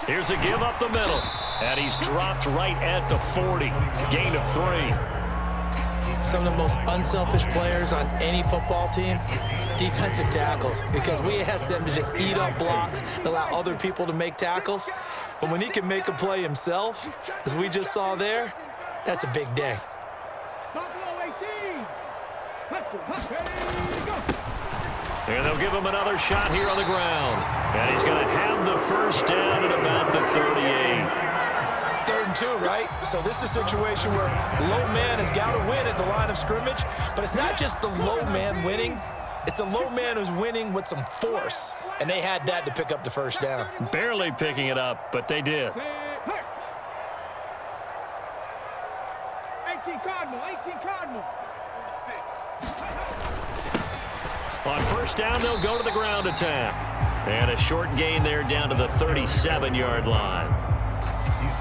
Here's a give up the middle. And he's dropped right at the 40. Gain of 3. Some of the most unselfish players on any football team, defensive tackles, because we ask them to just eat up blocks and allow other people to make tackles. But when he can make a play himself, as we just saw there, that's a big day. And they'll give him another shot here on the ground. And he's going to have the first down at about the 38. 3rd and 2, right? So this is a situation where low man has got to win at the line of scrimmage, but it's not just the low man winning. It's the low man who's winning with some force, and they had that to pick up the first down. Barely picking it up, but they did. 18 Cardinal. On first down, they'll go to the ground attack. And a short gain there down to the 37-yard line.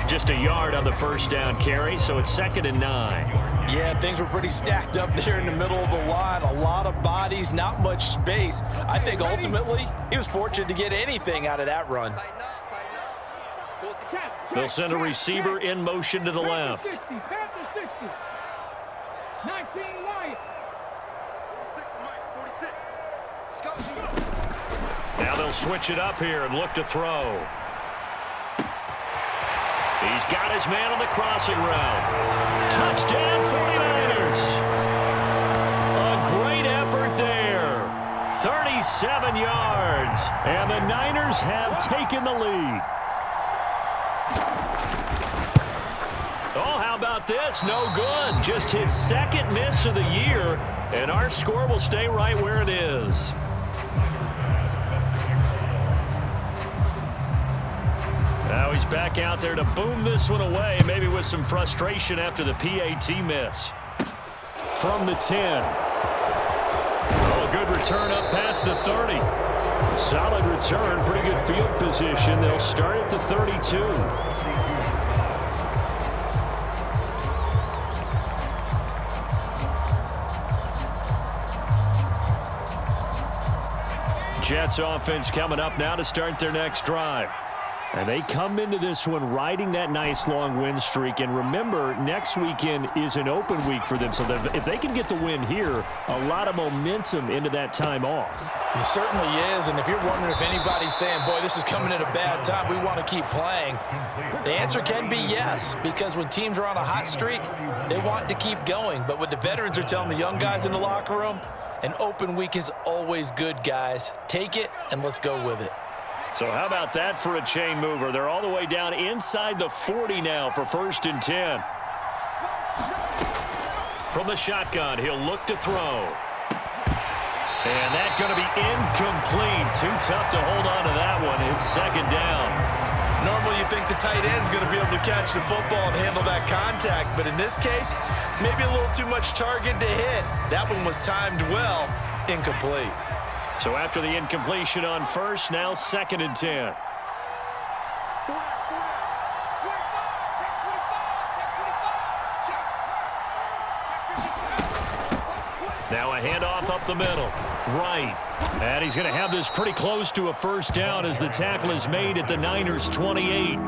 Just a yard on the first down carry, so it's 2nd and 9. Yeah, things were pretty stacked up there in the middle of the line. A lot of bodies, not much space. I think ultimately he was fortunate to get anything out of that run. They'll send a receiver in motion to the left. 19 Wyatt. Now they'll switch it up here and look to throw. He's got his man on the crossing route. Touchdown 49ers. A great effort there. 37 yards. And the Niners have taken the lead. Oh, how about this? No good. Just his 2nd miss of the year. And our score will stay right where it is. Now he's back out there to boom this one away, maybe with some frustration after the PAT miss. From the 10. Oh, a good return up past the 30. Solid return, pretty good field position. They'll start at the 32. Jets offense coming up now to start their next drive. And they come into this one riding that nice long win streak. And remember, next weekend is an open week for them. So that if they can get the win here, a lot of momentum into that time off. It certainly is. And if you're wondering if anybody's saying, boy, this is coming at a bad time, we want to keep playing, the answer can be yes. Because when teams are on a hot streak, they want to keep going. But what the veterans are telling the young guys in the locker room, an open week is always good, guys. Take it, and let's go with it. So how about that for a chain mover? They're all the way down inside the 40 now for 1st and 10. From the shotgun, he'll look to throw. And that's going to be incomplete. Too tough to hold on to that one. It's 2nd down. Normally you think the tight end's going to be able to catch the football and handle that contact. But in this case, maybe a little too much target to hit. That one was timed well. Incomplete. So after the incompletion on first, now 2nd and 10. Now a handoff up the middle. Right. And he's going to have this pretty close to a first down as the tackle is made at the Niners' 28.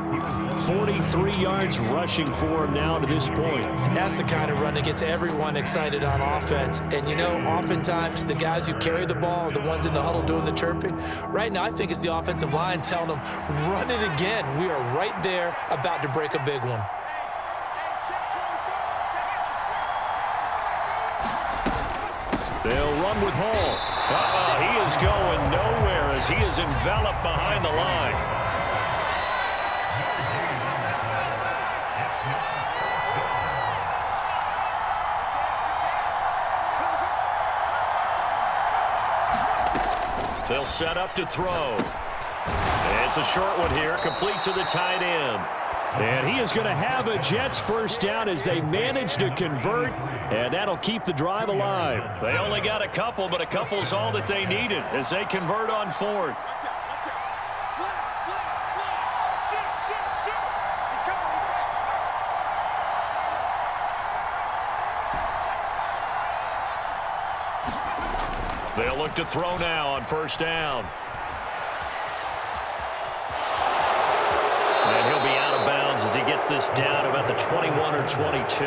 43 yards rushing for him now to this point. That's the kind of run that gets everyone excited on offense. And, you know, oftentimes the guys who carry the ball are the ones in the huddle doing the chirping. Right now, I think it's the offensive line telling them, run it again. We are right there about to break a big one. They'll run with Hall. He is going nowhere as he is enveloped behind the line. They'll set up to throw. It's a short one here, complete to the tight end. And he is going to have a Jets first down as they manage to convert, and that'll keep the drive alive. They only got a couple, but a couple's all that they needed as they convert on 4th. They'll look to throw now on first down. And he'll be out of bounds as he gets this down about the 21 or 22.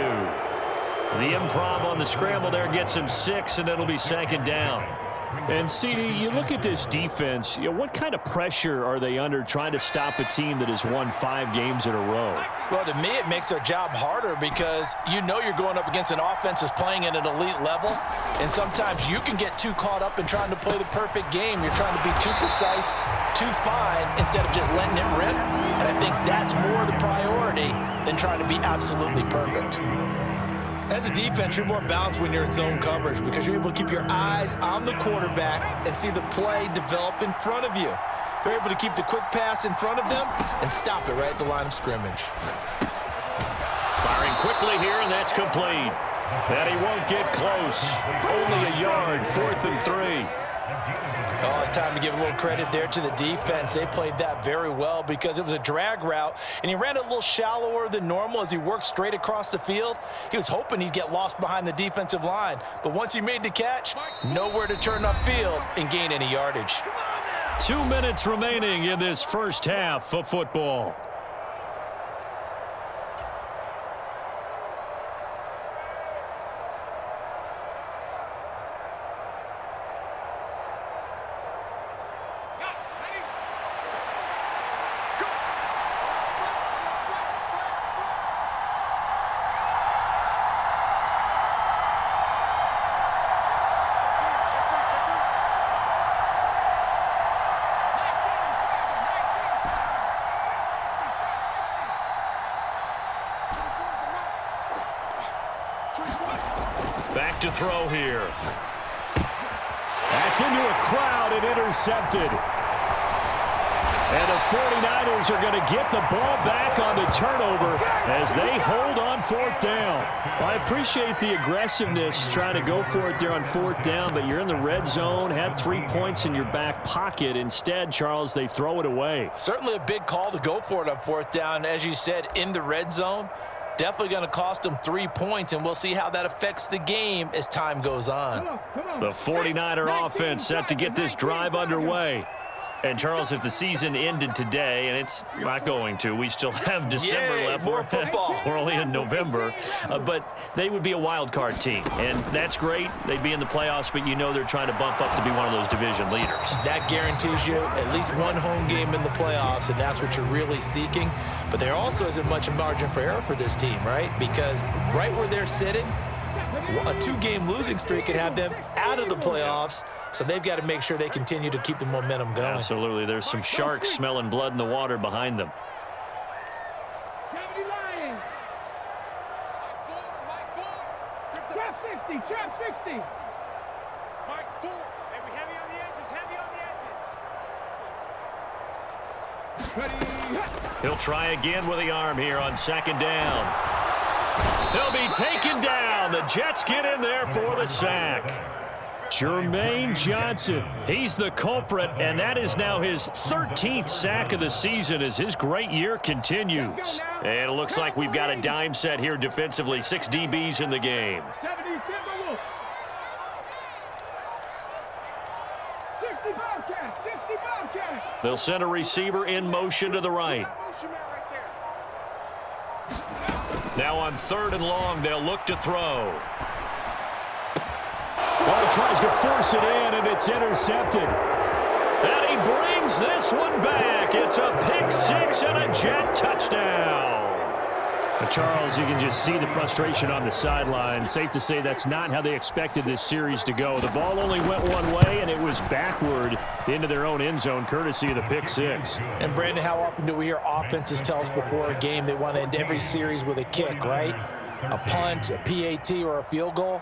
The improv on the scramble there gets him 6, and it'll be second down. And, CD, you look at this defense, what kind of pressure are they under trying to stop a team that has won 5 games in a row? Well, to me, it makes their job harder because you know you're going up against an offense that's playing at an elite level, and sometimes you can get too caught up in trying to play the perfect game. You're trying to be too precise, too fine, instead of just letting it rip. And I think that's more the priority than trying to be absolutely perfect. As a defense, you're more balanced when you're in zone coverage because you're able to keep your eyes on the quarterback and see the play develop in front of you. You're able to keep the quick pass in front of them and stop it right at the line of scrimmage. Firing quickly here, and that's complete. And he won't get close. Only a yard, 4th and 3. Oh, it's time to give a little credit there to the defense. They played that very well because it was a drag route, and he ran a little shallower than normal as he worked straight across the field. He was hoping he'd get lost behind the defensive line, but once he made the catch, nowhere to turn upfield and gain any yardage. 2 minutes remaining in this first half of football. Back to throw here. That's into a crowd and intercepted. And the 49ers are going to get the ball back on the turnover as they hold on 4th down. Well, I appreciate the aggressiveness trying to go for it there on 4th down, but you're in the red zone, had 3 points in your back pocket. Instead, Charles, they throw it away. Certainly a big call to go for it on 4th down. As you said, in the red zone. Definitely going to cost them 3 points, and we'll see how that affects the game as time goes on. The 49er offense set to get this drive underway. And, Charles, if the season ended today, and it's not going to, we still have December left. More football. We're only in November. But they would be a wild card team, and that's great. They'd be in the playoffs, but you know they're trying to bump up to be one of those division leaders. That guarantees you at least one home game in the playoffs, and that's what you're really seeking. But there also isn't much margin for error for this team, right? Because right where they're sitting, a 2-game losing streak could have them out of the playoffs. So they've got to make sure they continue to keep the momentum going. Absolutely. There's some sharks smelling blood in the water behind them. Trap 60, trap 60. Mike 4. Maybe heavy on the edges, heavy on the edges. Ready. He'll try again with the arm here on 2nd down. He'll be taken down. The Jets get in there for the sack. Jermaine Johnson. He's the culprit, and that is now his 13th sack of the season as his great year continues. And it looks like we've got a dime set here defensively. 6 DBs in the game. 70 Timberwolves. 60 Bobcats, 60 Bobcats. They'll send a receiver in motion to the right. Now on 3rd and long, they'll look to throw. Well, he tries to force it in, and it's intercepted. And he brings this one back. It's a pick 6 and a Jet touchdown. But Charles, you can just see the frustration on the sideline. Safe to say that's not how they expected this series to go. The ball only went one way, and it was backward into their own end zone, courtesy of the pick 6. And, Brandon, how often do we hear offenses tell us before a game they want to end every series with a kick, right? A punt, a PAT, or a field goal?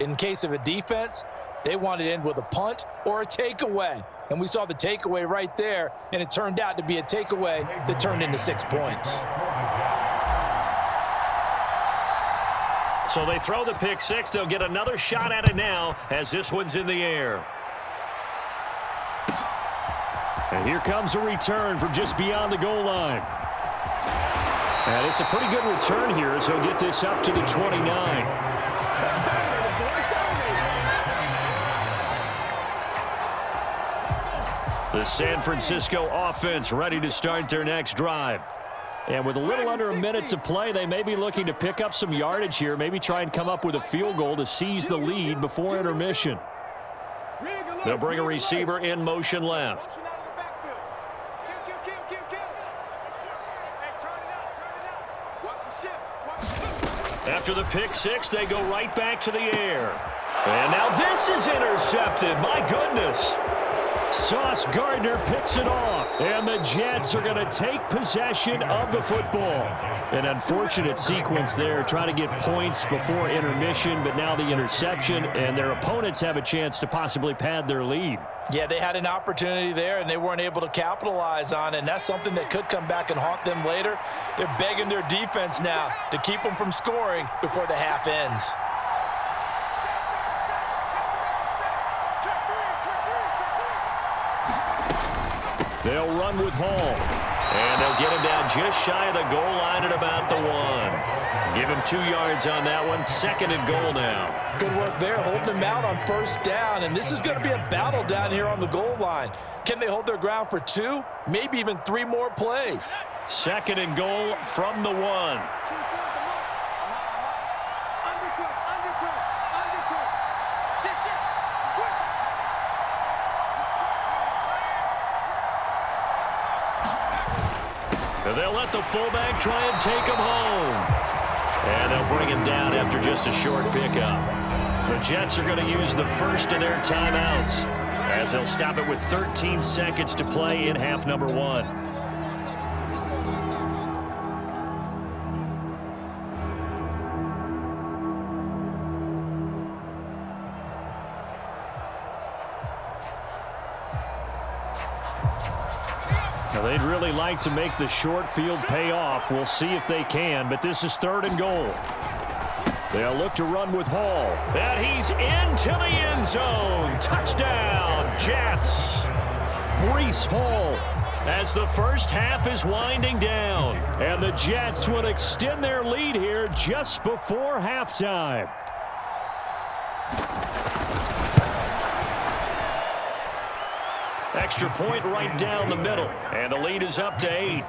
In case of a defense, they wanted to end with a punt or a takeaway. And we saw the takeaway right there, and it turned out to be a takeaway that turned into 6 points. So they throw the pick 6. They'll get another shot at it now as this one's in the air. And here comes a return from just beyond the goal line. And it's a pretty good return here as he'll get this up to the 29. The San Francisco offense ready to start their next drive. And with a little under a minute to play, they may be looking to pick up some yardage here, maybe try and come up with a field goal to seize the lead before intermission. They'll bring a receiver in motion left. After the pick six, they go right back to the air. And now this is intercepted. My goodness. Sauce Gardner picks it off, and the Jets are going to take possession of the football. An unfortunate sequence there, trying to get points before intermission, but now the interception, and their opponents have a chance to possibly pad their lead. Yeah, they had an opportunity there, and they weren't able to capitalize on it, and that's something that could come back and haunt them later. They're begging their defense now to keep them from scoring before the half ends. They'll run with Hall. And they'll get him down just shy of the goal line at about the 1. Give him 2 yards on that one. 2nd and goal now. Good work there, holding them out on first down. And this is going to be a battle down here on the goal line. Can they hold their ground for 2, maybe even 3 more plays? 2nd and goal from the 1. They'll let the fullback try and take him home. And they'll bring him down after just a short pickup. The Jets are going to use the first of their timeouts as they'll stop it with 13 seconds to play in half number 1. Now, they'd really like to make the short field pay off. We'll see if they can, but this is 3rd and goal. They'll look to run with Hall. And he's into the end zone. Touchdown, Jets. Breece Hall. As the first half is winding down. And the Jets will extend their lead here just before halftime. Extra point right down the middle. And the lead is up to 8.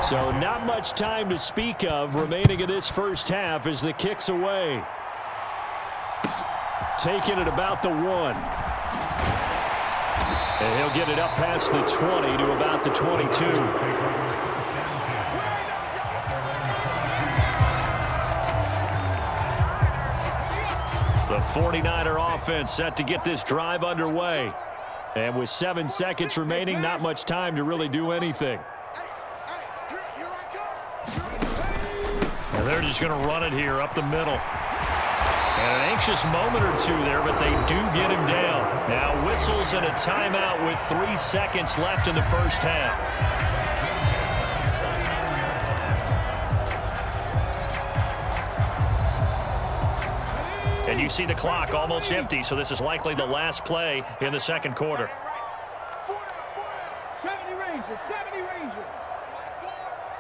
So not much time to speak of remaining in this first half as the kick's away. Taking it about the 1. And he'll get it up past the 20 to about the 22. The 49er offense set to get this drive underway. And with 7 seconds remaining, not much time to really do anything. And they're just going to run it here up the middle. And an anxious moment or 2 there, but they do get him down. Now whistles and a timeout with 3 seconds left in the first half. And you see the clock almost empty, so this is likely the last play in the second quarter. 70 Rangers, 70 Rangers.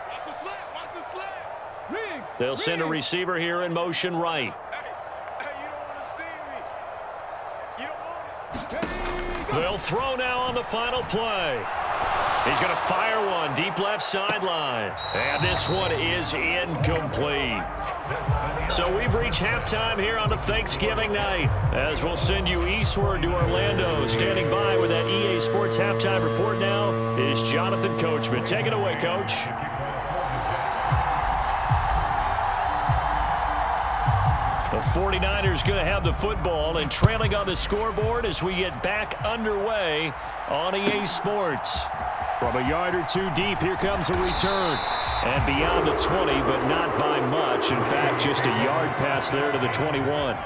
Watch the slip, watch the slip. They'll send a receiver here in motion right. Hey, you don't want to see me. You don't want it. They'll throw now on the final play. He's going to fire one deep left sideline. And this one is incomplete. So we've reached halftime here on the Thanksgiving night. As we'll send you eastward to Orlando. Standing by with that EA Sports halftime report now is Jonathan Coachman. Take it away, Coach. The 49ers going to have the football and trailing on the scoreboard as we get back underway on EA Sports. From a yard or 2 deep, here comes a return. And beyond the 20, but not by much. In fact, just a yard pass there to the 21.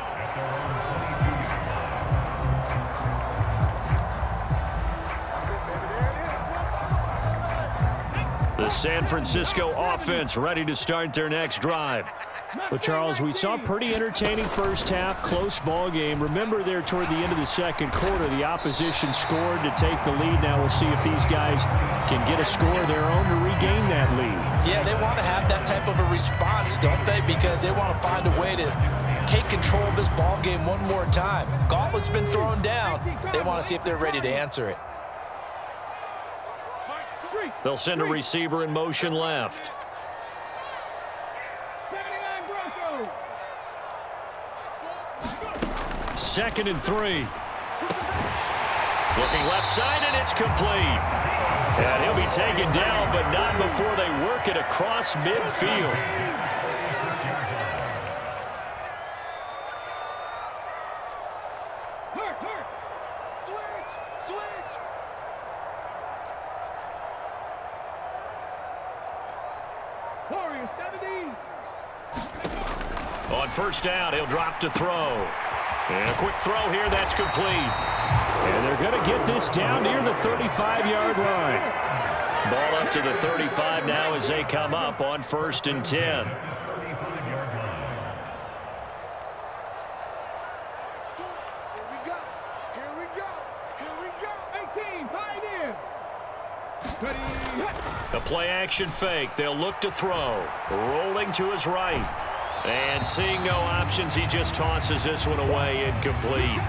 The San Francisco offense ready to start their next drive. But, Charles, we saw a pretty entertaining first half, close ball game. Remember there toward the end of the second quarter, the opposition scored to take the lead. Now we'll see if these guys can get a score of their own to regain that lead. Yeah, they want to have that type of a response, don't they? Because they want to find a way to take control of this ball game one more time. Gauntlet's been thrown down. They want to see if they're ready to answer it. They'll send a receiver in motion left. 79 Broncos. 2nd and 3. Looking left side, and it's complete. And he'll be taken down, but not before they work it across midfield. Switch. Warriors 70. On 1st down, he'll drop to throw. And a quick throw here, that's complete. And they're going to get this down near the 35-yard line. Ball up to the 35 now as they come up on 1st and 10. Here we go. 18, pioneer. A play-action fake. They'll look to throw. Rolling to his right. And seeing no options, he just tosses this one away, incomplete.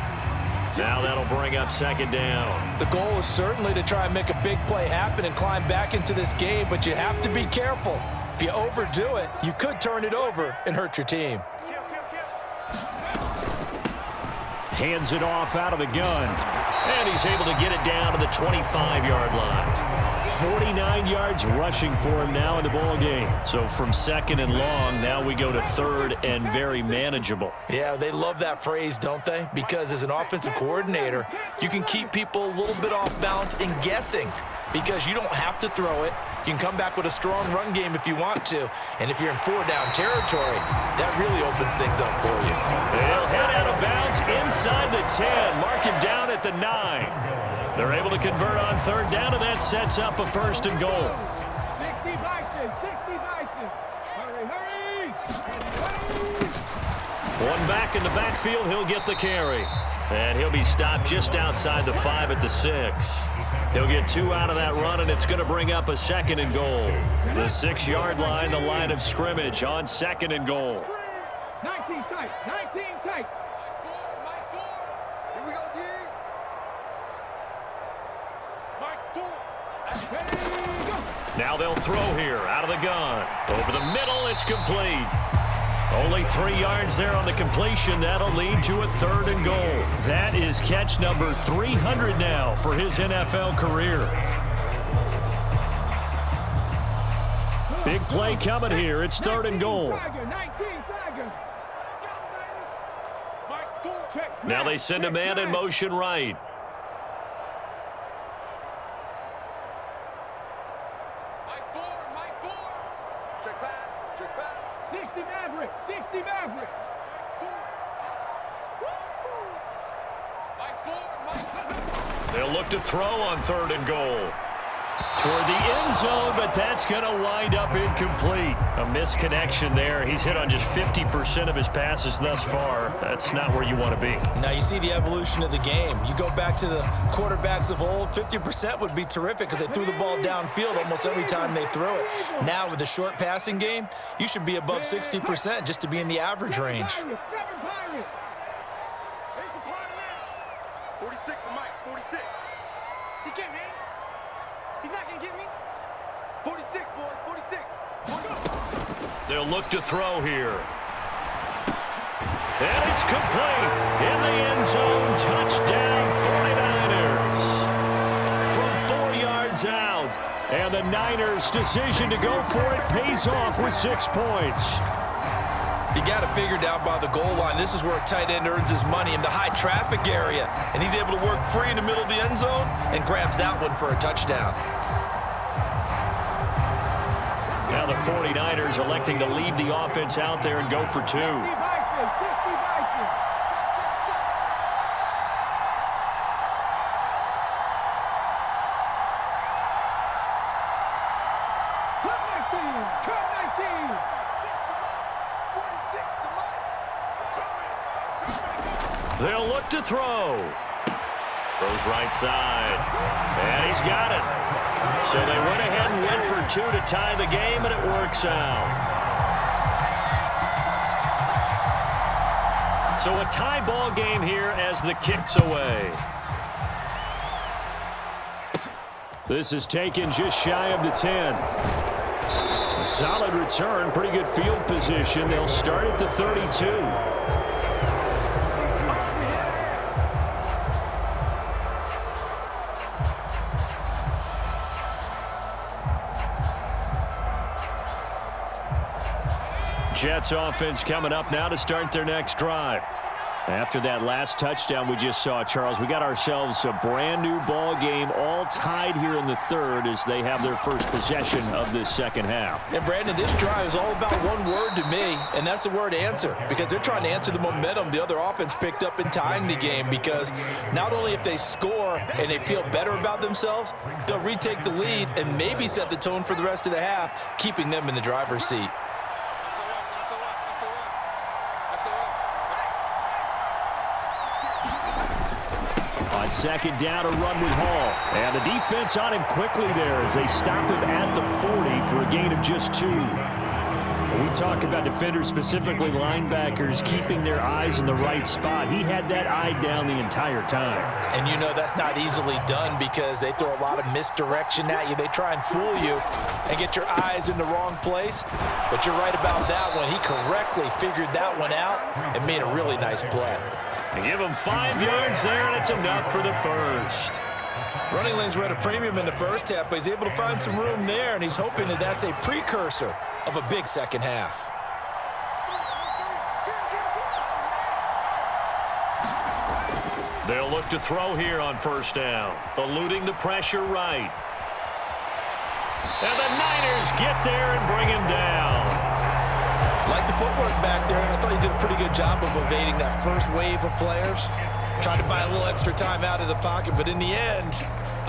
Now that'll bring up 2nd down. The goal is certainly to try and make a big play happen and climb back into this game, but you have to be careful. If you overdo it, you could turn it over and hurt your team. Hands it off out of the gun. And he's able to get it down to the 25-yard line. 49 yards rushing for him now in the ball game. So from 2nd and long, now we go to 3rd and very manageable. Yeah, they love that phrase, don't they? Because as an offensive coordinator, you can keep people a little bit off balance and guessing because you don't have to throw it. You can come back with a strong run game if you want to. And if you're in 4-down territory, that really opens things up for you. They'll head out of bounds inside the 10. Mark him down at the 9. They're able to convert on 3rd down, and that sets up a 1st and goal. 60 Bison. Hurry. One back in the backfield, he'll get the carry. And he'll be stopped just outside the 5 at the 6. He'll get 2 out of that run, and it's going to bring up a 2nd and goal. The 6-yard line, the line of scrimmage on 2nd and goal. 19 tight. Here we go, D. Now they'll throw here out of the gun. Over the middle, it's complete. Only 3 yards there on the completion. That'll lead to a 3rd and goal. That is catch number 300 now for his NFL career. Big play coming here. It's 3rd and goal. 19 Tiger. Now they send a man in motion right. Check pass. 60 Maverick. They'll look to throw on 3rd and goal. Toward the end zone, but that's going to wind up incomplete. A misconnection there. He's hit on just 50% of his passes thus far. That's not where you want to be. Now you see the evolution of the game. You go back to the quarterbacks of old, 50% would be terrific because they threw the ball downfield almost every time they threw it. Now with the short passing game, you should be above 60% just to be in the average range. 46 for Mike. 46. He can't hang. He's not going to get me. 46, boys. 46. They'll look to throw here. And it's complete. In the end zone, touchdown 49ers. From 4 yards out. And the Niners' decision to go for it pays off with 6 points. You got it figured out by the goal line. This is where a tight end earns his money in the high traffic area. And he's able to work free in the middle of the end zone and grabs that one for a touchdown. Now the 49ers electing to leave the offense out there and go for 2. They'll look to throw. Throws right side. And he's got it. So they went ahead and went for 2 to tie the game, and it works out. So a tie ball game here as the kick's away. This is taken just shy of the 10. A solid return, pretty good field position. They'll start at the 32. Jets offense coming up now to start their next drive. After that last touchdown we just saw, Charles, we got ourselves a brand new ball game, all tied here in the third as they have their first possession of this second half. And Brandon, this drive is all about one word to me, and that's the word answer, because they're trying to answer the momentum the other offense picked up in tying the game, because not only if they score and they feel better about themselves, they'll retake the lead and maybe set the tone for the rest of the half, keeping them in the driver's seat. On second down, a run with Hall. And the defense on him quickly there as they stop him at the 40 for a gain of just 2. When we talk about defenders, specifically linebackers, keeping their eyes in the right spot, he had that eye down the entire time. And you know that's not easily done because they throw a lot of misdirection at you. They try and fool you and get your eyes in the wrong place. But you're right about that one. He correctly figured that one out and made a really nice play. They give him 5 yards there, and it's enough for the first. Running lanes were at a premium in the first half, but he's able to find some room there, and he's hoping that that's a precursor of a big second half. They'll look to throw here on first down, eluding the pressure right. And the Niners get there and bring him down. Like the footwork back there, and I thought he did a pretty good job of evading that first wave of players. Tried to buy a little extra time out of the pocket, but in the end,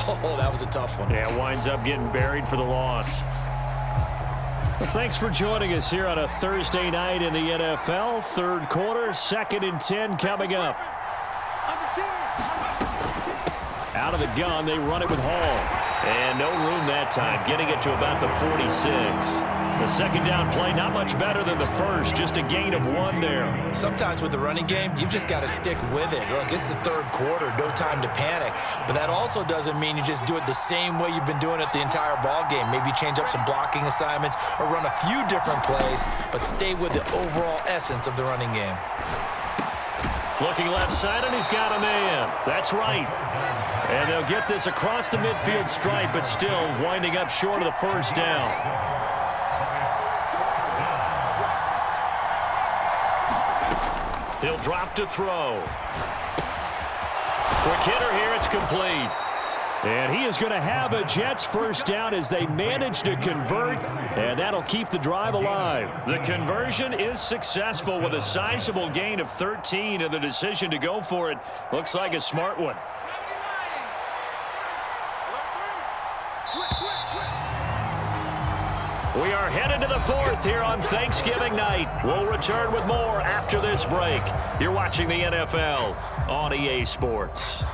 oh, that was a tough one. Yeah, winds up getting buried for the loss. Well, thanks for joining us here on a Thursday night in the NFL. Third quarter, 2nd and 10 coming up. Out of the gun, they run it with Hall. And no room that time, getting it to about the 46. The second down play, not much better than the first, just a gain of 1 there. Sometimes with the running game, you've just got to stick with it. Look, it's the third quarter, no time to panic. But that also doesn't mean you just do it the same way you've been doing it the entire ball game. Maybe change up some blocking assignments or run a few different plays, but stay with the overall essence of the running game. Looking left side, and he's got a man. That's right. And they'll get this across the midfield stripe, but still winding up short of the first down. He'll drop to throw. Quick hitter here, it's complete. And he is going to have a Jets first down as they manage to convert, and that'll keep the drive alive. The conversion is successful with a sizable gain of 13, and the decision to go for it looks like a smart one. We are headed to the fourth here on Thanksgiving night. We'll return with more after this break. You're watching the NFL on EA Sports.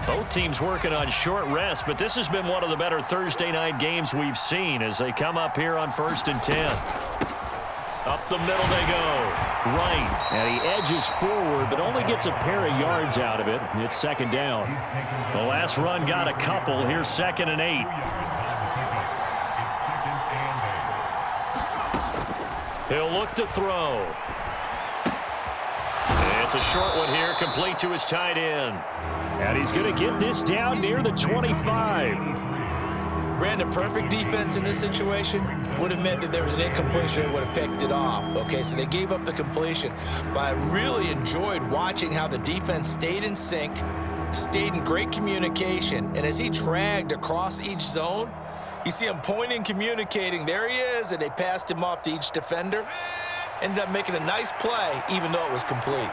Both teams working on short rest, but this has been one of the better Thursday night games we've seen as they come up here on 1st and 10. Up the middle they go. Right. And he edges forward, but only gets a pair of yards out of it. It's second down. The last run got a couple. Here's 2nd and 8. He'll look to throw. It's a short one here, complete to his tight end. And he's going to get this down near the 25. Brandon, perfect defense in this situation would have meant that there was an incompletion and would have picked it off. Okay, so they gave up the completion. But I really enjoyed watching how the defense stayed in sync, stayed in great communication. And as he dragged across each zone, you see him pointing, communicating. There he is, and they passed him off to each defender. Ended up making a nice play, even though it was complete.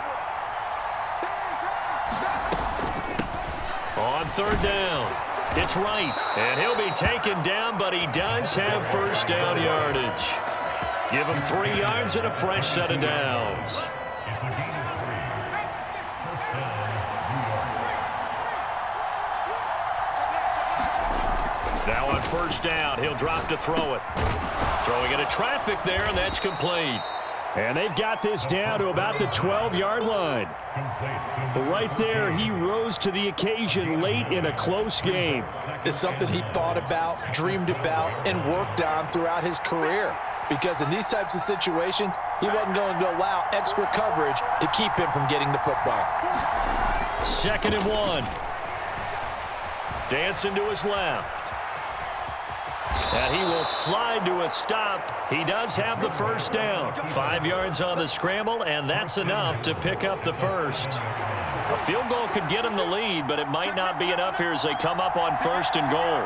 On 3rd down. It's right, and he'll be taken down, but he does have first down yardage. Give him 3 yards and a fresh set of downs. Now on first down, he'll drop to throw it. Throwing into traffic there, and that's complete. And they've got this down to about the 12-yard line. But right there, he rose to the occasion late in a close game. It's something he thought about, dreamed about, and worked on throughout his career. Because in these types of situations, he wasn't going to allow extra coverage to keep him from getting the football. 2nd and 1. Dancing to his left. And he will slide to a stop. He does have the first down. 5 yards on the scramble, and that's enough to pick up the first. A field goal could get him the lead, but it might not be enough here as they come up on 1st and goal.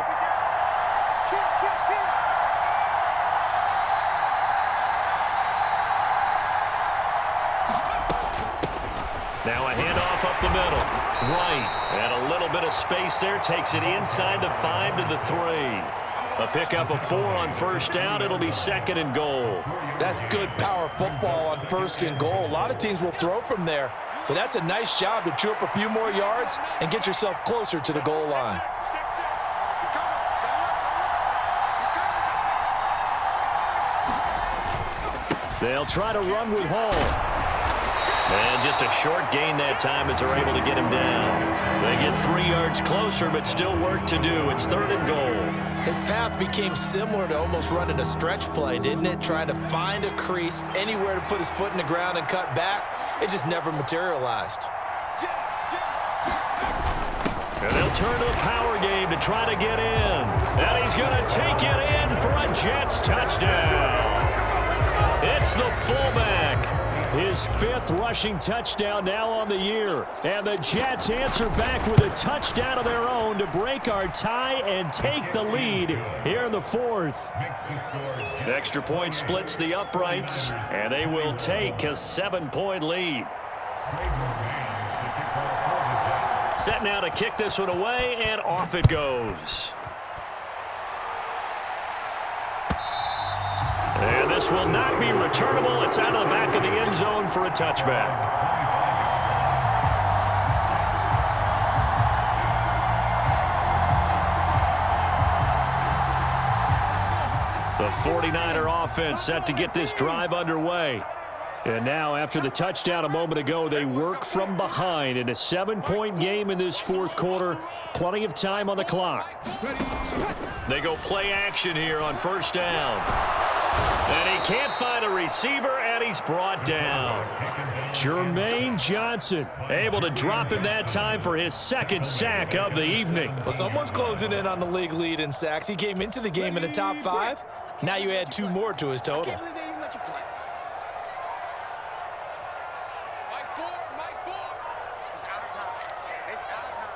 Now a handoff up the middle. Right. And a little bit of space there. Takes it inside the 5 to the 3. A pickup of 4 on first down. It'll be 2nd and goal. That's good power football on 1st and goal. A lot of teams will throw from there, but that's a nice job to chew up a few more yards and get yourself closer to the goal line. They'll try to run with Hall. And just a short gain that time as they're able to get him down. They get 3 yards closer, but still work to do. It's 3rd and goal. His path became similar to almost running a stretch play, didn't it? Trying to find a crease, anywhere to put his foot in the ground and cut back. It just never materialized. And they'll turn to a power game to try to get in. And he's going to take it in for a Jets touchdown. It's the fullback. His 5th rushing touchdown now on the year. And the Jets answer back with a touchdown of their own to break our tie and take the lead here in the 4th. The extra point splits the uprights, and they will take a 7-point lead. Set now to kick this one away, and off it goes. And this will not be returnable. It's out of the back of the end zone for a touchback. The 49er offense set to get this drive underway. And now, after the touchdown a moment ago, they work from behind in a 7-point game in this 4th quarter. Plenty of time on the clock. They go play action here on first down. And he can't find a receiver, and he's brought down. Jermaine Johnson able to drop him that time for his 2nd sack of the evening. Well, someone's closing in on the league lead in sacks. He came into the game in the top 5. Now you add 2 more to his total. Mike 4. It's out of time. It's out of time.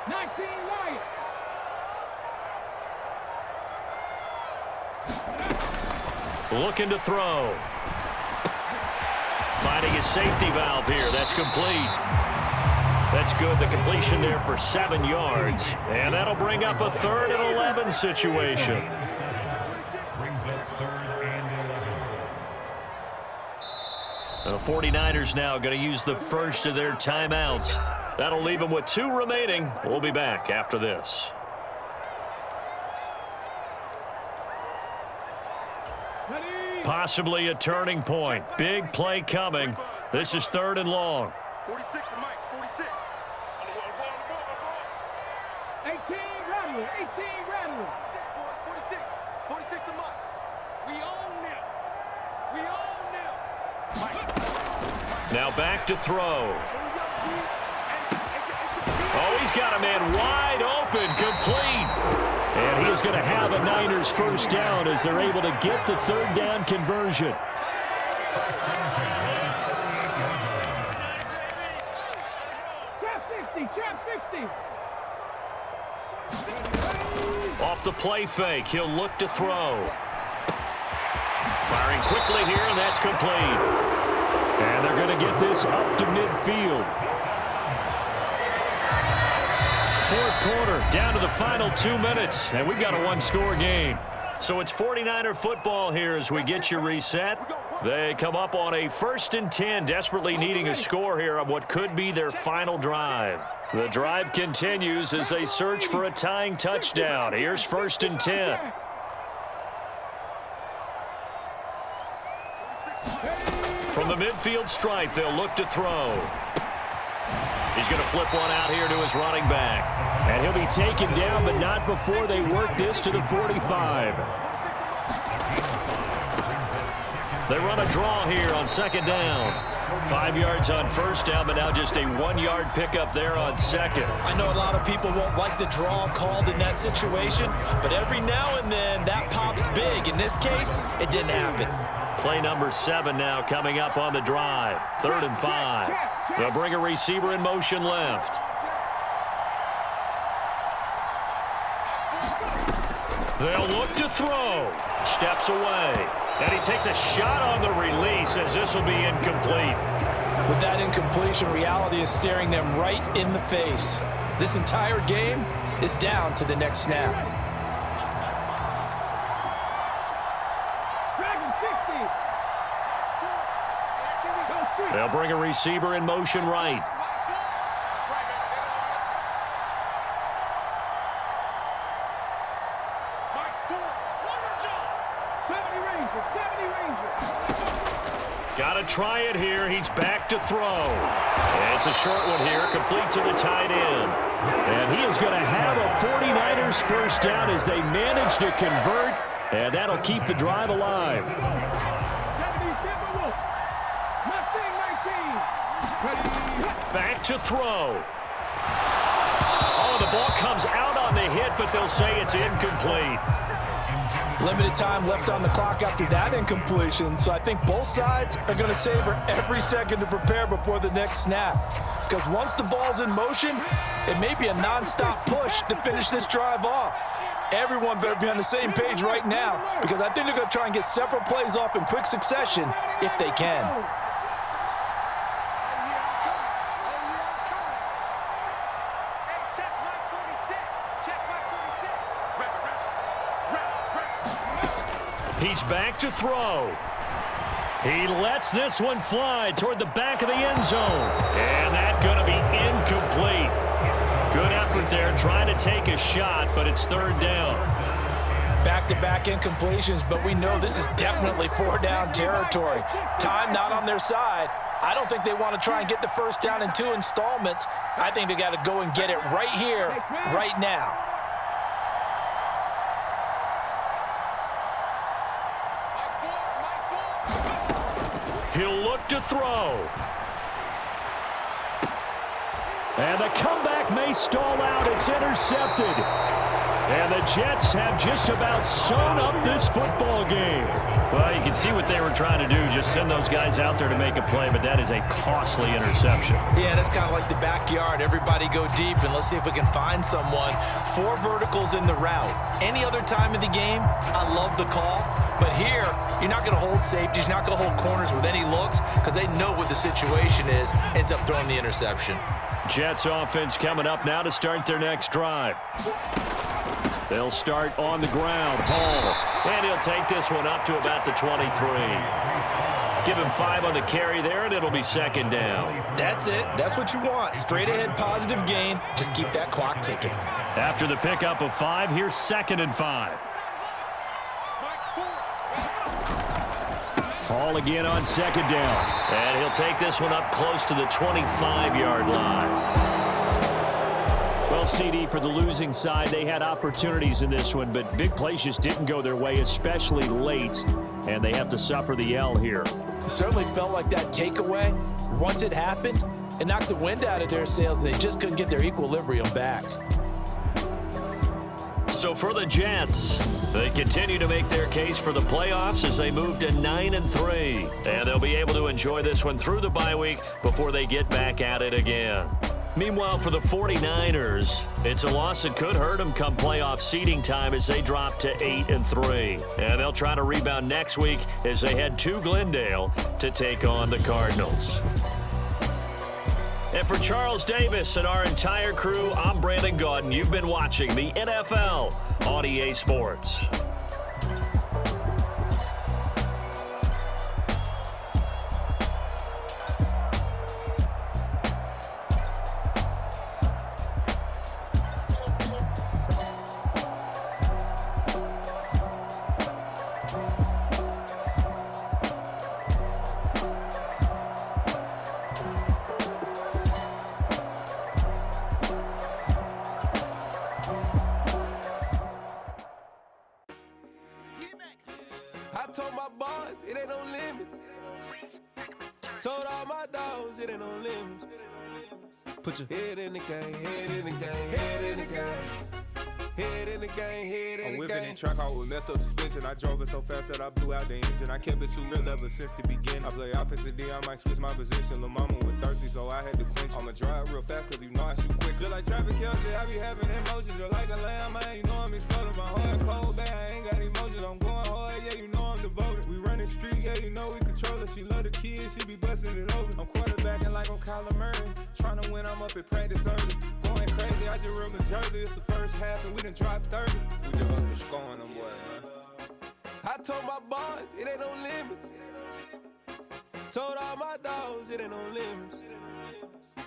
19 right. Looking to throw. Finding his safety valve here. That's complete. That's good. The completion there for 7 yards. And that'll bring up a 3rd and 11 situation. The 49ers now going to use the first of their timeouts. That'll leave them with 2 remaining. We'll be back after this. Possibly a turning point. Big play coming. This is 3rd and long. 46 to Mike. 46. 18 Rattler. 18 Rattler. 46. 46 to Mike. We own them. We own them. Now back to throw. Oh, he's got a man wide open, complete. And he is going to have a Niners first down as they're able to get the 3rd down conversion. Trap 60. Trap 60. Off the play fake, he'll look to throw. Firing quickly here, and that's complete. And they're going to get this up to midfield. 4th quarter, down to the final 2 minutes, and we've got a 1-score game. So it's 49er football here as we get you reset. They come up on a 1st and 10, desperately needing a score here on what could be their final drive. The drive continues as they search for a tying touchdown. Here's 1st and 10. From the midfield stripe, they'll look to throw. He's going to flip one out here to his running back. And he'll be taken down, but not before they work this to the 45. They run a draw here on 2nd down. 5 yards on 1st down, but now just a 1-yard pickup there on 2nd. I know a lot of people won't like the draw called in that situation, but every now and then that pops big. In this case, it didn't happen. Play number 7 now coming up on the drive. 3rd and 5. They'll bring a receiver in motion left. They'll look to throw. Steps away. And he takes a shot on the release as this will be incomplete. With that incompletion, reality is staring them right in the face. This entire game is down to the next snap. They'll bring a receiver in motion right. Got to try it here. He's back to throw. And it's a short one here, complete to the tight end. And he is going to have a 49ers first down as they manage to convert, and that'll keep the drive alive. Back to throw. Oh, the ball comes out on the hit, but they'll say it's incomplete. Limited time left on the clock after that incompletion, so I think both sides are going to savor every second to prepare before the next snap. Because once the ball's in motion, it may be a nonstop push to finish this drive off. Everyone better be on the same page right now, because I think they're going to try and get several plays off in quick succession if they can. He's back to throw. He lets this one fly toward the back of the end zone. And that's going to be incomplete. Good effort there trying to take a shot, but it's 3rd down. Back-to-back incompletions, but we know this is definitely 4-down territory. Time not on their side. I don't think they want to try and get the first down in 2 installments. I think they got to go and get it right here, right now. He'll look to throw. And the comeback may stall out. It's intercepted. And the Jets have just about sewn up this football game. Well, you can see what they were trying to do, just send those guys out there to make a play, but that is a costly interception. Yeah, that's kind of like the backyard. Everybody go deep, and let's see if we can find someone. 4 verticals in the route. Any other time of the game, I love the call. But here, you're not going to hold safeties, you're not going to hold corners with any looks because they know what the situation is, ends up throwing the interception. Jets offense coming up now to start their next drive. They'll start on the ground. Hall. And he'll take this one up to about the 23. Give him 5 on the carry there, and it'll be 2nd down. That's it. That's what you want. Straight ahead positive gain. Just keep that clock ticking. After the pickup of 5, here's 2nd and 5. Hall again on 2nd down. And he'll take this one up close to the 25-yard line. Well, CD, for the losing side, they had opportunities in this one, but big plays just didn't go their way, especially late, and they have to suffer the L here. It certainly felt like that takeaway, once it happened, it knocked the wind out of their sails, and they just couldn't get their equilibrium back. So for the Jets, they continue to make their case for the playoffs as they move to 9-3. And they'll be able to enjoy this one through the bye week before they get back at it again. Meanwhile, for the 49ers, it's a loss that could hurt them come playoff seeding time as they drop to 8-3. And they'll try to rebound next week as they head to Glendale to take on the Cardinals. And for Charles Davis and our entire crew, I'm Brandon Gaudin. You've been watching the NFL on EA Sports. Told all my dogs it ain't no limits. Put your head in the game, head in the game, head in the game. Head in the game, head in the game. I'm whipping in track out with messed up suspension. I drove it so fast that I blew out the engine. I kept it too real ever since the beginning. I play offensive D, I might switch my position. Lil' mama was thirsty, so I had to quench. I'ma drive real fast, cause you know I shoot quick. Just like traffic Kelsey, I be having emotions. Just like a lamb, man, you know I'm exploding. My heart cold, bad, I ain't got emotions. I'm going hard, yeah, you know I'm devoted. We running streets, yeah, you know we control it. She love the kids, she be busting it over. I'm quarterbacking like I'm Kyler Murray. Trying to win, I'm up at practice early. Going crazy, I just real the jersey. It's the first half and we done dropped 30. We just up and scoring them boys, man. I told my boys, it ain't no limits. Told all my dogs, it ain't no limits.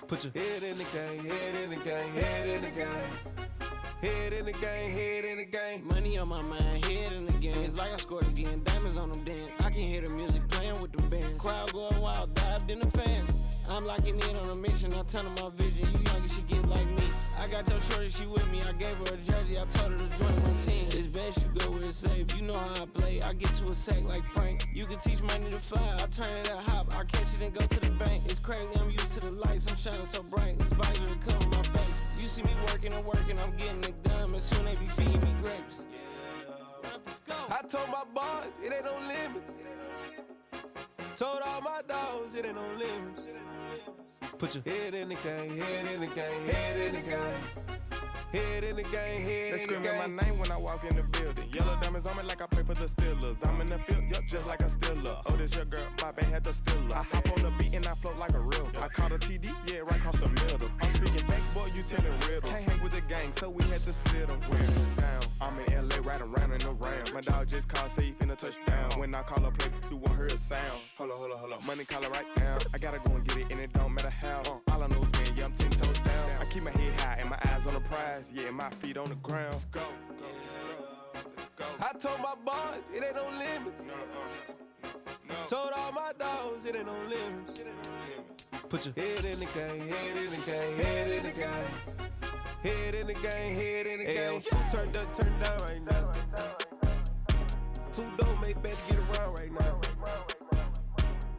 Put your head in the game, head in the game, head in the game. Head in the game, head in the game. Money on my mind, head in the game. It's like I scored again, diamonds on them dance. I can hear the music playing with the bands. Crowd going wild, dived in the fans. I'm locking in on a mission, I tell her my vision. You young and she get like me. I got your shorty, she with me. I gave her a jersey, I told her to join my team. It's best you go where it's safe. You know how I play, I get to a sack like Frank. You can teach money to fly, I turn it at hop. I catch it and go to the bank. It's crazy, I'm used to the lights, I'm shining so bright. This visor will cover my face. You see me working and working, I'm getting it done. And soon they be feeding me grapes. Let's go. I told my boys, it ain't no limits. Told all my dogs, it ain't no limits. Put your head in the game, head in the game, head in the game. Head in the game, head in the game. They screaming my name when I walk in the building. Yellow diamonds on me like I play for the Steelers. I'm in the field, yup, just like a Steeler. Oh, this your girl, my band had the Steeler. I hop on the beat and I float like a river. I caught a TD, yeah, right across the middle. I'm speaking facts, boy, you telling riddles. Can't hang with the gang, so we had to sit them down. I'm in LA, riding round and around. My dog just called, say he finna touchdown. When I call a play, you won't hear a sound. Hold up, money caller right now. I gotta go and get it, and it don't matter how. All I know is, man, yeah, I'm 10 toes down. I keep my head high and my eyes on the prize. Yeah, my feet on the ground. Let's go. Let's go. I told my boys, it ain't no limits. No. Told all my dogs, it ain't no limits. Put your head in the game, head in the game, head in the game. Head in the game, head in the game. Turned up, turned down right now. Two dope, make better get around right now.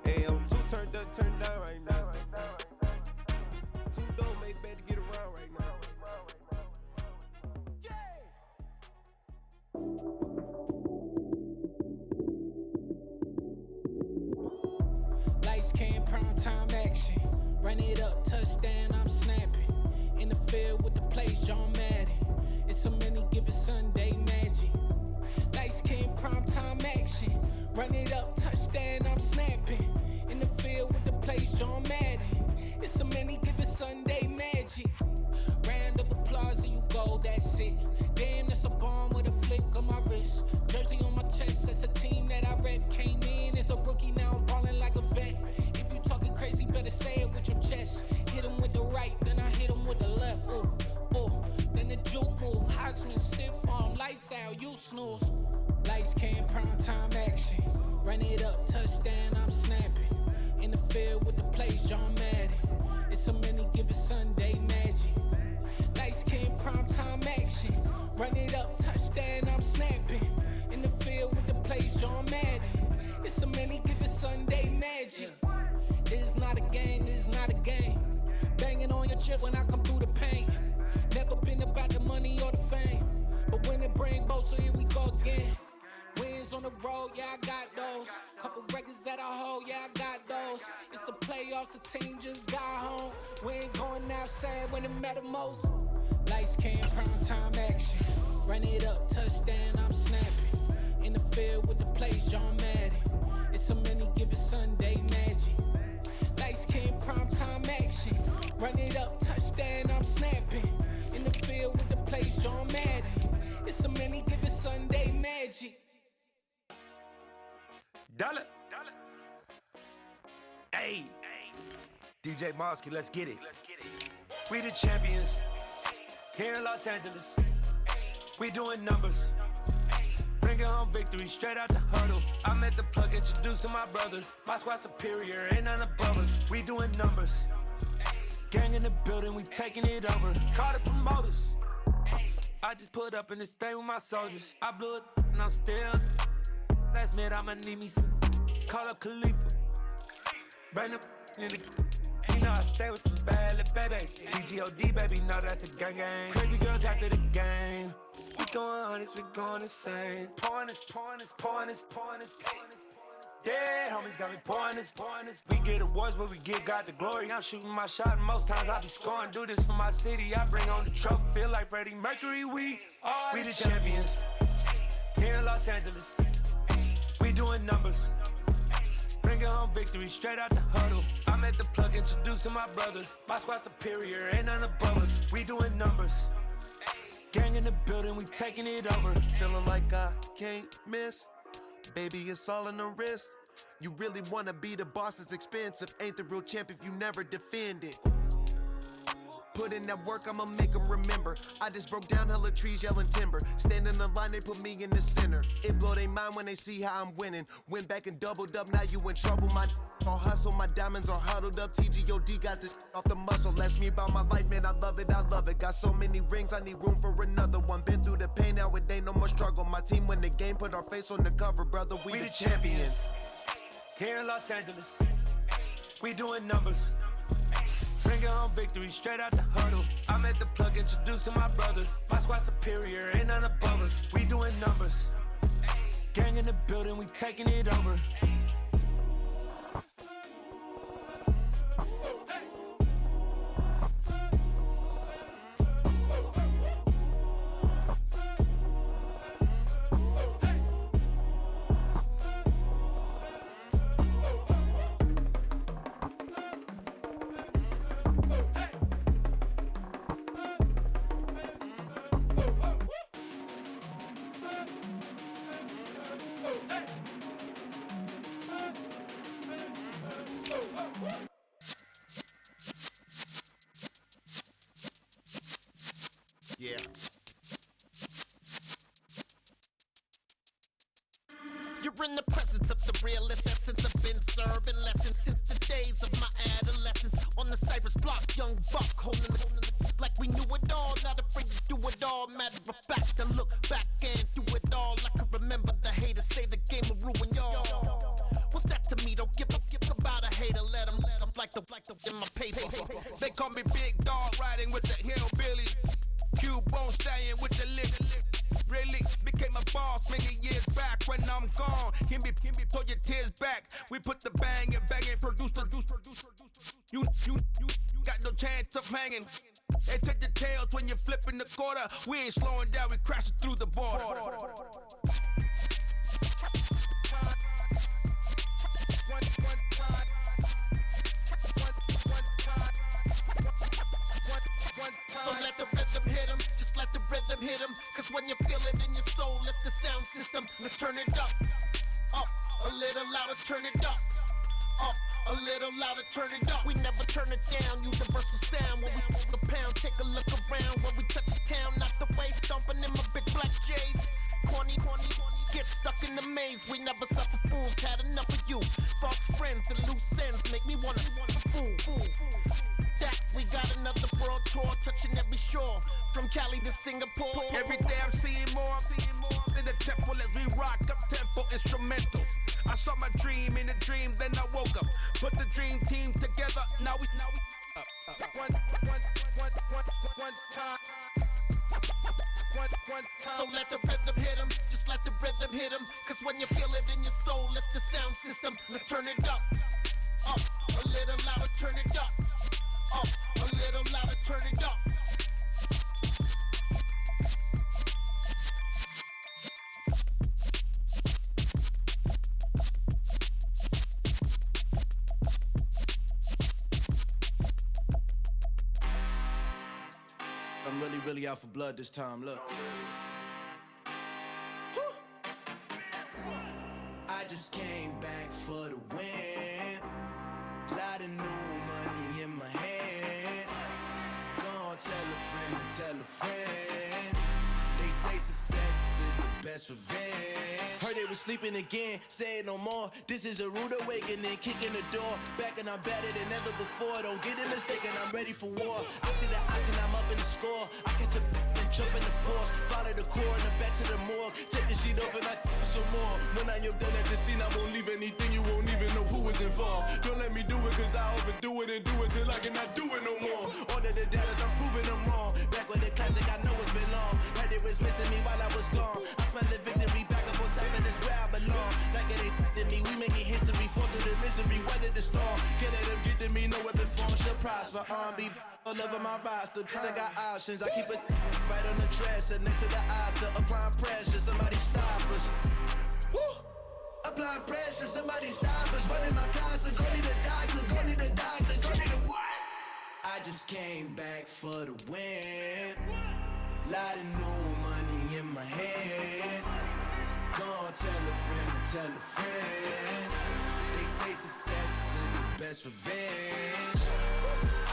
Hey, I'm two turned up, turned down right now. Two dope, make better get around right now. Lights came, prime time action. Run it up, touchdown, I'm snapping. In the field with the plays, John Madden. It's so many given Sunday magic. Lights came, prime time action. Run it up, touchdown, I'm snapping. In the field with the plays, John Madden. It's so many given Sunday magic. Round of applause and you go, that's it. Damn, that's a bomb with a flick on my wrist. Jersey on my chest, that's a team that I rep. Came in as a rookie, now I'm ballin' like a vet. If you talking crazy, better say it with your chest. Hit him with the right, then I hit him with the left. Then the juke move, Heisman, stiff arm, lights out, you snooze. Lights came, prime time action. Run it up, touchdown, I'm snapping. In the field with the plays, John Madden. It's so many given Sunday magic. Lights came, prime time action. Run it up, touchdown, I'm snapping. In the field with the plays, John Madden. It's so many given Sunday magic. This is not a game, this is not a game. Banging on your chest when I come through the pain. Never been about the money or the fame. But when it bring both, so here we go again. Wins on the road, yeah, I got those. Couple records that I hold, yeah, I got those. It's the playoffs, the team just got home. We ain't going outside when it matter most. Lights came, prime time action. Run it up, touchdown, I'm snapping. In the field with the plays, John Madden. It's so many given Sunday magic. Lights came, prime time action. Run it up, touchdown, I'm snapping. In the field with the plays, John Madden. It's so many given Sunday magic. Dollar. Hey. DJ Mosky, let's get it. We the champions here in Los Angeles. We doing numbers. Bringing home victory straight out the huddle. I met the plug, introduced to my brother. My squad superior, ain't none above us. We doing numbers. Gang in the building, we taking it over. Call the promoters. I just put up in this thing with my soldiers. I blew it and I'm still. Last minute I'ma need me some. Call up Khalifa. Brand new nigga. You know I stay with some bad little baby. TGOD, baby, know that's a gang gang. Crazy girls after the game. We going honest, we going insane. Pouring this. Yeah, homies got me pouring this. We get awards, but we give God the glory. I'm shooting my shot, and most times I be scoring. Do this for my city, I bring on the trophy. Feel like Freddie Mercury, we the champions. Here in Los Angeles, we doing numbers. Bringing home victory straight out the huddle. I'm at the plug, introduced to my brother. My squad superior, ain't none above us. We doing numbers. Gang in the building, we taking it over. Feeling like I can't miss. Baby, it's all in the wrist. You really wanna be the boss, it's expensive. Ain't the real champ if you never defend it. Put in that work, I'ma make them remember. I just broke down hella trees, yelling timber. Stand in the line, they put me in the center. It blow they mind when they see how I'm winning. Went back and doubled up, now you in trouble. My all hustle, my diamonds are huddled up. TGOD got this off the muscle. That's me about my life, man, I love it. Got so many rings, I need room for another one. Been through the pain, now it ain't no more struggle. My team win the game, put our face on the cover, brother. We the champions. Here in Los Angeles, we doing numbers. Bringing home victory straight out the huddle. I'm at the plug, introduced to my brother. My squad superior, ain't none above us. We doing numbers. Gang in the building, we taking it over. Yeah. You're in the presence of the realest essence. I've been serving lessons since the days of my adolescence. On the Cypress block, young buck holding the like we knew it all. Not afraid to do it all. Matter of fact, I look back and do it all. I can remember the haters say the game will ruin y'all. What's that to me? Don't give about a hater. Let them like the in my paper. They call me Big Dog, riding with the hillbillies. Q-Bone stallion with the lip. Really became a boss many years back. When I'm gone, can be pull your tears back. We put the bang and produce. You got no chance of hanging. And take the tails when you're flipping the quarter. We ain't slowing down, we crashing through the border. So let the rhythm hit him, just let the rhythm hit him. Cause when you feel it in your soul, lift the sound system. Now turn it up, a little louder, turn it up, a little louder, turn it up. We never turn it down, universal sound. When we move the pound, take a look around. When we touch the town, not the way, stomping in my big black J's. Corny, get stuck in the maze. We never suffer fools, had enough of you. False friends and loose ends make me wanna fool. That we got another world tour, touching every shore, from Cali to Singapore. Every day I'm seeing more in the temple as we rock up tempo instrumentals. I saw my dream in a dream, then I woke up. Put the dream team together, now we one time. So let the rhythm hit him, just let the rhythm hit him. Cause when you feel it in your soul, lift the sound system. Now turn it up, a little louder, turn it up, a little louder, turn it up. I'm really out for blood this time, look. I just came back for the win. Lot of new money in my hand. Gonna tell a friend to tell a friend. They say success is the best revenge. Heard they was sleeping again, say it no more. This is a rude awakening, kicking the door. Back and I'm better than ever before. Don't get it mistaken, I'm ready for war. I see the option, I'm up in the score. I catch a and Jump in the Porsche, follow the coroner back to the morgue. Take the sheet off and I some more. When I am done at the scene, I won't leave anything. You won't even know who was involved. Don't let me do it, cause I overdo it and do it till I cannot do it no more. All of the doubters, I'm proving them wrong. Back with the classic, I know it's been long. Like they was missing me while I was gone. I smell the victory back up on top, and it's where I belong. Like it ain't to me, we making history. Fall through the misery, weather the storm. Can't let them get to me, no weapon form shall prosper. R&B all over my roster. I got options, I keep it right on the dresser. Next to the Oscar, applying pressure. Somebody stop us. Woo! Applying pressure, somebody stop us. Running my closet, go need a doctor, go need a doctor, go need a what? I just came back for the win. Lot of new money in my head. Go tell a friend to tell a friend. They say success is the best revenge.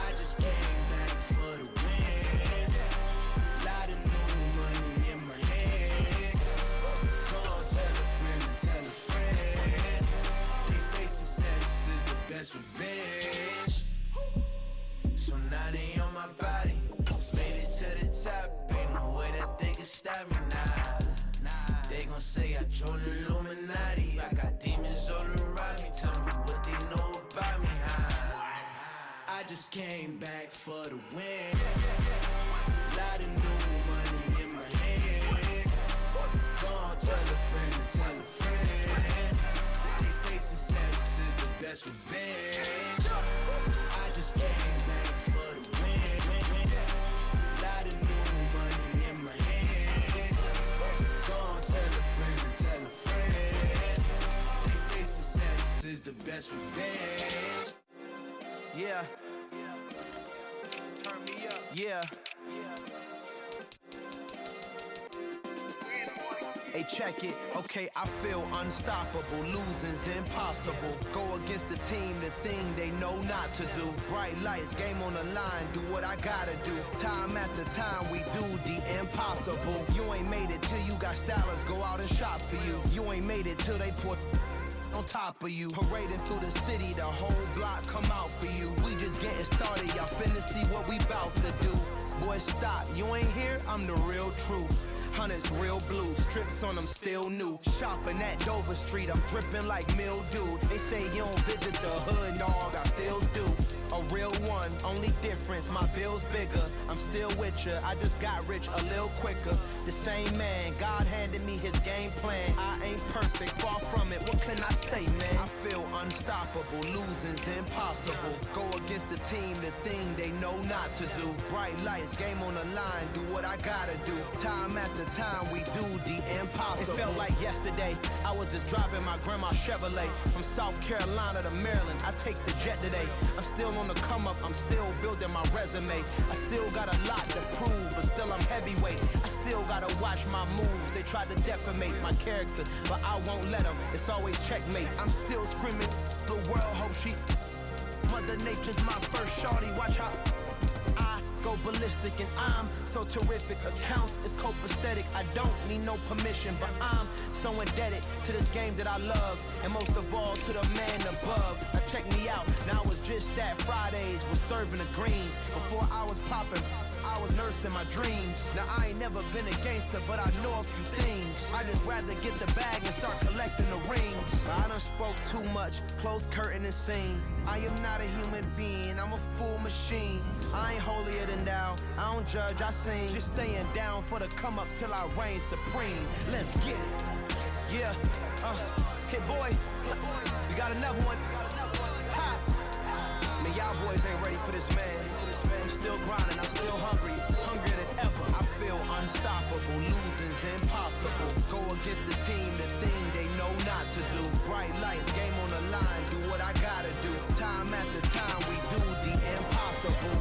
I just came back for the win. Lot of new money in my head. Go tell a friend to tell a friend. They say success is the best revenge. So now they on my body. Made it to the top. Ain't no way that they can stop me now. They gon' say I joined the Illuminati. I got demons all around me. Tell me what they know about me, huh? I just came back for the win. Lot of new money in my head. Gonna tell a friend to tell a friend. They say success is the best revenge. I just came back for the win. Lot of new money in my head. Gonna tell a friend to tell a friend. They say success is the best revenge. Yeah. Turn me up. Yeah. Hey, check it. Okay, I feel unstoppable. Losing's impossible. Go against the team, the thing they know not to do. Bright lights, game on the line. Do what I gotta do. Time after time, we do the impossible. You ain't made it till you got stylers go out and shop for you. You ain't made it till they put on top of you. Parading through the city, the whole block come out for you. We just getting started, y'all finna see what we bout to do. Boy, stop, you ain't here, I'm the real truth. Hunters real blue, strips on them still new. Shopping at Dover Street, I'm dripping like mildew. They say you don't visit the hood, dog, I still do. A real one, only difference, my bill's bigger. I'm still with ya, I just got rich a little quicker. The same man, God handed me his game plan. I ain't perfect, far from it, what can I say, man? I feel unstoppable, losing's impossible. Go against the team, the thing they know not to do. Bright lights, game on the line, do what I gotta do. Time after time, we do the impossible. It felt like yesterday, I was just driving my grandma's Chevrolet. From South Carolina to Maryland, I take the jet today. I'm still on the come up, I'm still building my resume. I still got a lot to prove, but still I'm heavyweight. I still gotta watch my moves. They try to defamate my character, but I won't let them. It's always checkmate. I'm still screaming, the world hope she. Mother Nature's my first shorty, watch how I go ballistic and I'm so terrific. Accounts is copacetic. I don't need no permission, but I'm so indebted to this game that I love, and most of all to the man above. Now check me out, now it's just that Fridays was serving the greens. Before I was popping, I was nursing my dreams. Now I ain't never been a gangster, but I know a few things. I just rather get the bag and start collecting the rings. I done spoke too much, close curtain and scene. I am not a human being, I'm a full machine. I ain't holier than thou, I don't judge, I sing. Just staying down for the come up till I reign supreme. Let's get it. Yeah, hit boy, we got another one. Ha! Man, y'all boys ain't ready for this, man. I'm still grinding, I'm still hungry, hungrier than ever. I feel unstoppable, losing's impossible. Go against the team, the thing they know not to do. Bright lights, game on the line, do what I gotta do. Time after time, we do the impossible.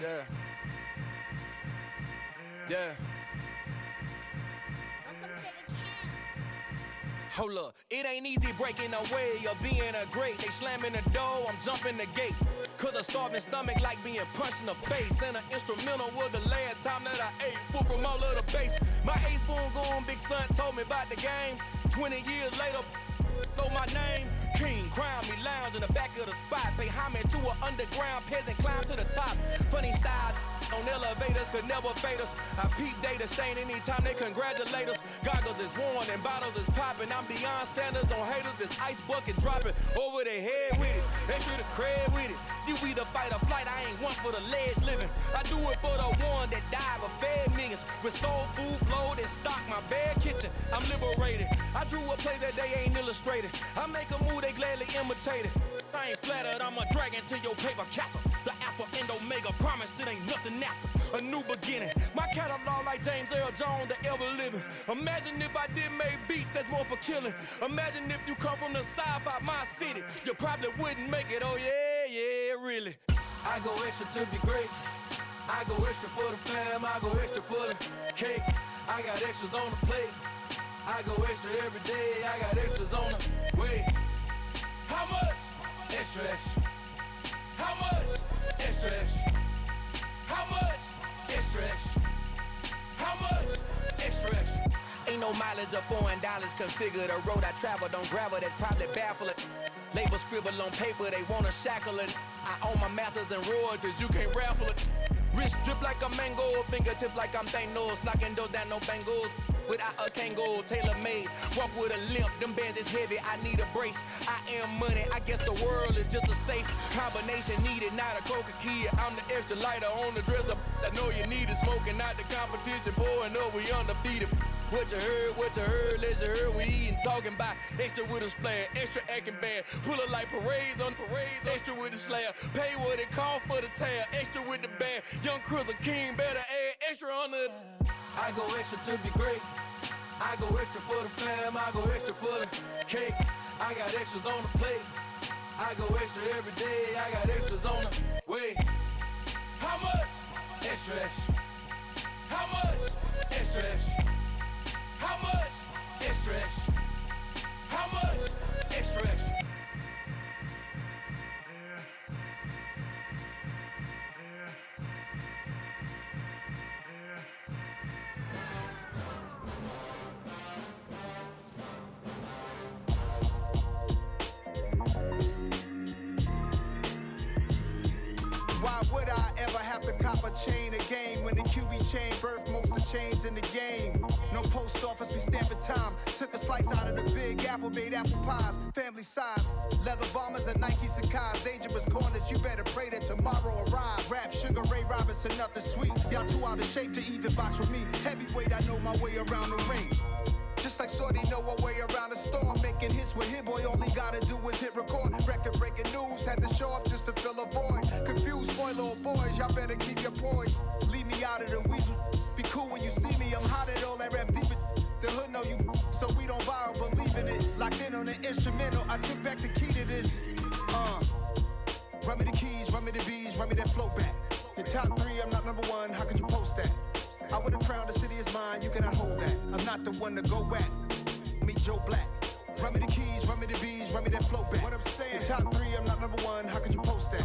Yeah. Yeah. Hold up, it ain't easy breaking away or being a great. They slamming the door, I'm jumping the gate. Cause a starving stomach like being punched in the face. And an instrumental was the last time that I ate food from all of the bass. My ace boom goon, big son told me about the game. 20 years later, know my name. King, crown me, lounge in the back of the spot. Pay homage to an underground peasant, climb to the top. Funny style on elevators could never fade us. I peep data stain anytime they congratulate us. Goggles is worn and bottles is popping. I'm Deion Sanders, don't haters. This ice bucket dropping over their head with it. Extra the cred with it. You either fight or flight. I ain't one for the ledge living. I do it for the one that died but fed millions. With soul food flowed and stock my bare kitchen. I'm liberated. I drew a play that they ain't illustrated. I make a move they gladly imitate it. I ain't flattered, I'm a dragon to your paper castle. The alpha and omega, promise it ain't nothing after. A new beginning, my catalog like James Earl Jones, the ever living. Imagine if I did make beats, that's more for killing. Imagine if you come from the south out my city, you probably wouldn't make it, oh yeah, really. I go extra to be great. I go extra for the fam, I go extra for the cake. I got extras on the plate. I go extra every day, I got extras on the way. How much? Extra, extra. How much? Extra, extra. How much? Extra, extra. How much? Extra, extra. Ain't no mileage of $4 configure the road I travel. Don't gravel, that probably baffle it. Label scribble on paper, they wanna shackle it. I own my masters and royalties, you can't raffle it. Wrist drip like a mango, fingertips like I'm Thanos. Knocking doors down, no bangles. Without a Kango, tailor-made. Walk with a limp, them bands is heavy, I need a brace. I am money, I guess the world is just a safe combination needed, not a coca key. I'm the extra lighter on the dresser. I know you need it, smoking out the competition, pouring up, we undefeated. What you heard, let's you heard, we eatin', talking about extra with a splash, extra acting bad. Pull it like parades on parades, extra with the slayer. Pay what it cost for the tail, extra with the band. Young Cruz, a king, better add extra on the. I go extra to be great. I go extra for the fam, I go extra for the cake. I got extras on the plate. I go extra every day, I got extras on the way. How much? Extra, extra. How much? Extra, extra. How much? Extra, extra. How much? Extra, extra. Why would I ever have to cop a chain again when the QB chain birthed most of chains in the game? No post office, we stamping time. Took a slice out of the big apple, made apple pies, family size. Leather bombers and Nike Sacai's. Dangerous corners, you better pray that tomorrow arrive. Rap, Sugar Ray Robinson, nothing sweet. Y'all too out of shape to even box with me. Heavyweight, I know my way around the ring. Just like Shorty know her way around the storm. Making hits with Hit Boy, all he gotta do is hit record. Record-breaking news, had to show up just to fill a void. Confused boy, little boys, y'all better keep your poise. Leave me out of the weasel. Be cool when you see me, I'm hot at all that rap deep. The hood know you, so we don't borrow, believe in it. Locked in on the instrumental, I took back the key to this. Run me the keys, run me the bees, run me that flow back. Your top 3, I'm not number 1, how could you post that? I would've crowned the city is mine, you cannot hold that. I'm not the one to go back. Meet Joe Black. Run me the keys, run me the bees, run me that flow back. What I'm saying, your top 3, I'm not number 1, how could you post that?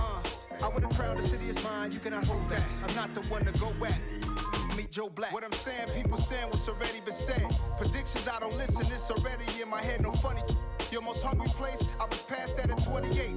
I would've crowned the city is mine, you cannot hold that. I'm not the one to go back. Meet Joe Black. What I'm saying, people saying what's already been said. Predictions, I don't listen, it's already in my head, no funny. Your most hungry place, I was past that at 28.